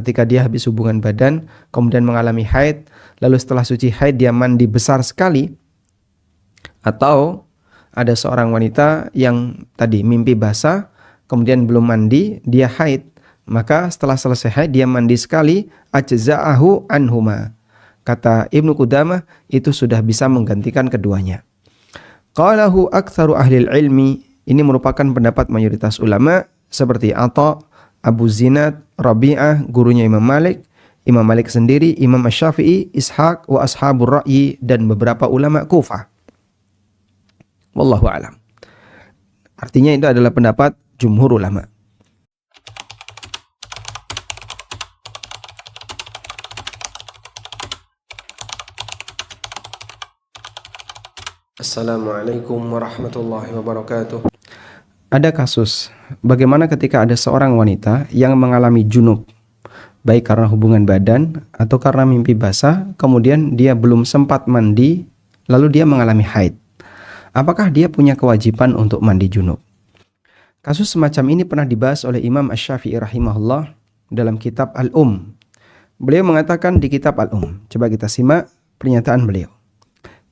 ketika dia habis hubungan badan, kemudian mengalami haid, lalu setelah suci haid dia mandi besar sekali, atau ada seorang wanita yang tadi mimpi basah, kemudian belum mandi, dia haid, maka setelah selesai haid dia mandi sekali, ajza'ahu anhuma. Kata Ibnu Qudamah, itu sudah bisa menggantikan keduanya. Qalahu aktsaru ahlil ilmi, ini merupakan pendapat mayoritas ulama seperti Atha, Abu Zinad, Rabi'ah, gurunya Imam Malik sendiri, Imam Asy-Syafi'i, Ishaq wa ashabur ra'yi, dan beberapa ulama Kufah. Wallahu a'lam. Artinya itu adalah pendapat jumhur ulama. Assalamualaikum warahmatullahi wabarakatuh. Ada kasus bagaimana ketika ada seorang wanita yang mengalami junub, baik karena hubungan badan atau karena mimpi basah, kemudian dia belum sempat mandi, lalu dia mengalami haid. Apakah dia punya kewajiban untuk mandi junub? Kasus semacam ini pernah dibahas oleh Imam Asy-Syafi'i rahimahullah dalam kitab Beliau mengatakan di kitab coba kita simak pernyataan beliau.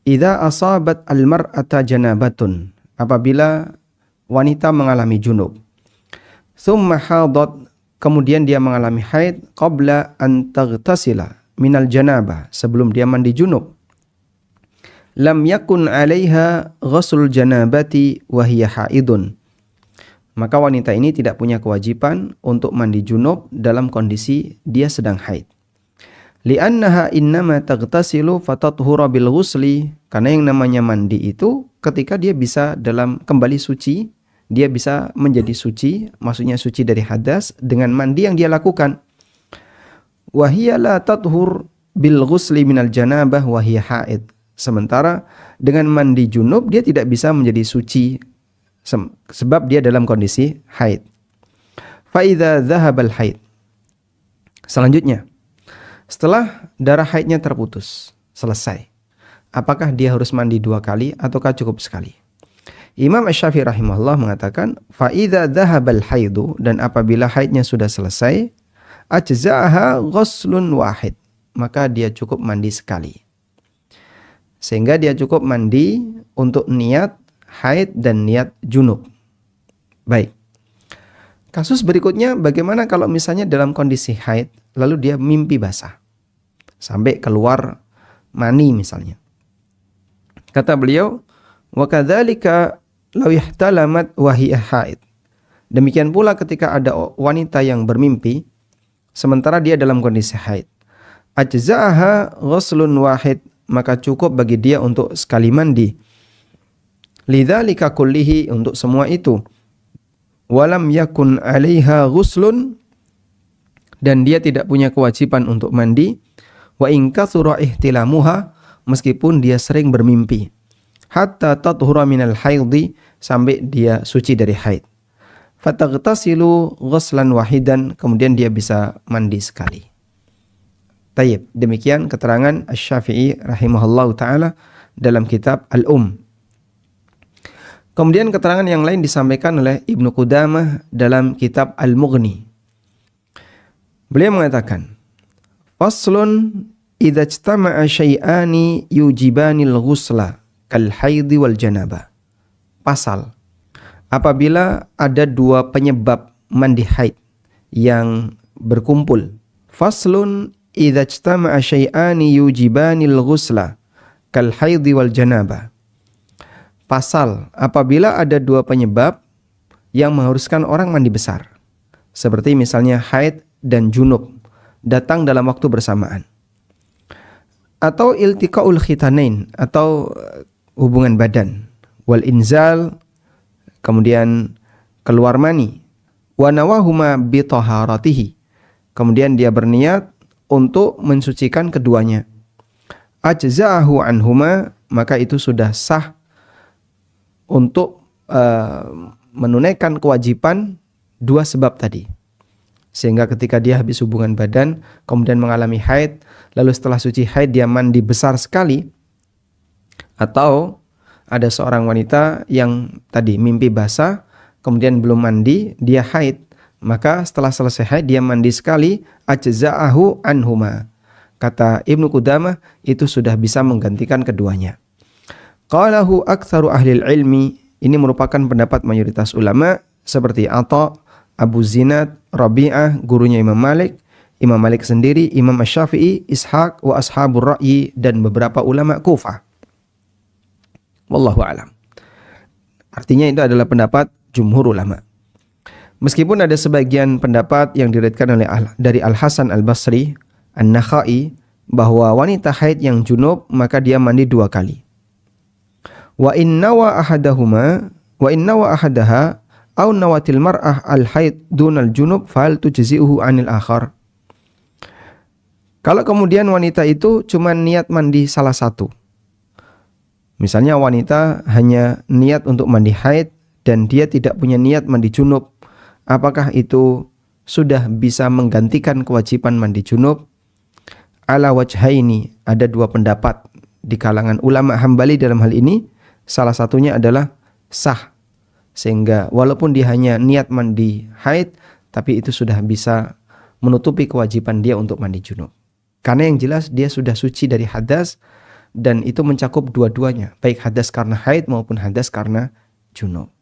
Idza asabat al-mar'ata janabatun, apabila wanita mengalami junub, thumma hadat, kemudian dia mengalami haid, qabla an taghtasila minal janabah, sebelum dia mandi junub, lam yakun 'alaiha ghusl janabati wa hiya haidun, maka wanita ini tidak punya kewajiban untuk mandi junub dalam kondisi dia sedang haid. Li'annaha innama taghtasilu fatathura bil ghusli, karena yang namanya mandi itu ketika dia bisa dalam kembali suci, dia bisa menjadi suci, maksudnya suci dari hadas dengan mandi yang dia lakukan. Wa hiya la tathur bil ghusli minal janabah wa hiya haid. Sementara dengan mandi junub dia tidak bisa menjadi suci sebab dia dalam kondisi haid. Fa idza dhahabal haid. Selanjutnya, setelah darah haidnya terputus, selesai, apakah dia harus mandi 2 kali ataukah cukup sekali? Imam Asy-Syafi'i rahimahullah mengatakan, fa idza dhahabal haidu, dan apabila haidnya sudah selesai, ajza'aha ghuslun wahid, maka dia cukup mandi sekali. Sehingga dia cukup mandi untuk niat haid dan niat junub. Baik. Kasus berikutnya, bagaimana kalau misalnya dalam kondisi haid lalu dia mimpi basah sampai keluar mani misalnya. Kata beliau, wa kadzalika law ihtalamat wa hiya haid. Demikian pula ketika ada wanita yang bermimpi sementara dia dalam kondisi haid, ajza'aha ghuslun wahid, maka cukup bagi dia untuk sekali mandi. Lidzalika kullihi, untuk semua itu. Walam yakun 'alaiha ghuslun, dan dia tidak punya kewajiban untuk mandi. Wa in katsura ihtilamuha, meskipun dia sering bermimpi. Hatta tathura minal haidhi, sampai dia suci dari haid. Fataghtasilu ghuslan wahidan, kemudian dia bisa mandi sekali. Tayyib, demikian keterangan Asy-Syafi'i rahimahullahu taala dalam kitab Kemudian keterangan yang lain disampaikan oleh Ibnu Qudamah dalam kitab Al-Mughni. Beliau mengatakan, faslun idza ijtama'a syai'ani yujibanil ghusla kal haidhi wal janabah. Pasal, apabila ada 2 penyebab mandi haid yang berkumpul. Faslun idza ijtama'a syai'ani yujibanil ghusla kal haidhi wal janabah. Pasal, apabila ada 2 penyebab yang mengharuskan orang mandi besar, seperti misalnya haid dan junub datang dalam waktu bersamaan, atau iltiqaul khitanain, atau hubungan badan, wal inzal, kemudian keluar mani, wa nawahuma bi taharatihi, kemudian dia berniat untuk mensucikan keduanya, ajza'ahu anhuma, maka itu sudah sah untuk menunaikan kewajiban 2 sebab tadi. Sehingga ketika dia habis hubungan badan, kemudian mengalami haid, lalu setelah suci haid dia mandi besar sekali, atau ada seorang wanita yang tadi mimpi basah, kemudian belum mandi, dia haid, maka setelah selesai haid dia mandi sekali, ajza'ahu anhuma. Kata Ibnu Qudamah, itu sudah bisa menggantikan keduanya. Qalahu aktsaru ahlil ilmi, ini merupakan pendapat mayoritas ulama seperti Atha, Abu Zinad, Rabi'ah, gurunya Imam Malik sendiri, Imam Asy-Syafi'i, Ishaq wa ashabur ra'yi, dan beberapa ulama Kufah. Wallahu a'lam. Artinya itu adalah pendapat jumhur ulama. Meskipun ada sebagian pendapat yang diriwayatkan dari Al-Hasan Al-Basri, An-Nakhai, bahwa wanita haid yang junub maka dia mandi 2 kali. Wa innawa ahadaha aw nawatil mar'ah al-haid dunal junub fal tujzi'uhu 'anil akhar. Kalau kemudian wanita itu cuma niat mandi salah satu. Misalnya wanita hanya niat untuk mandi haid dan dia tidak punya niat mandi junub, apakah itu sudah bisa menggantikan kewajiban mandi junub? Ala wajhaini, ada 2 pendapat di kalangan ulama Hambali dalam hal ini. Salah satunya adalah sah, sehingga walaupun dia hanya niat mandi haid, tapi itu sudah bisa menutupi kewajiban dia untuk mandi junub. Karena yang jelas dia sudah suci dari hadas, dan itu mencakup dua-duanya, baik hadas karena haid maupun hadas karena junub.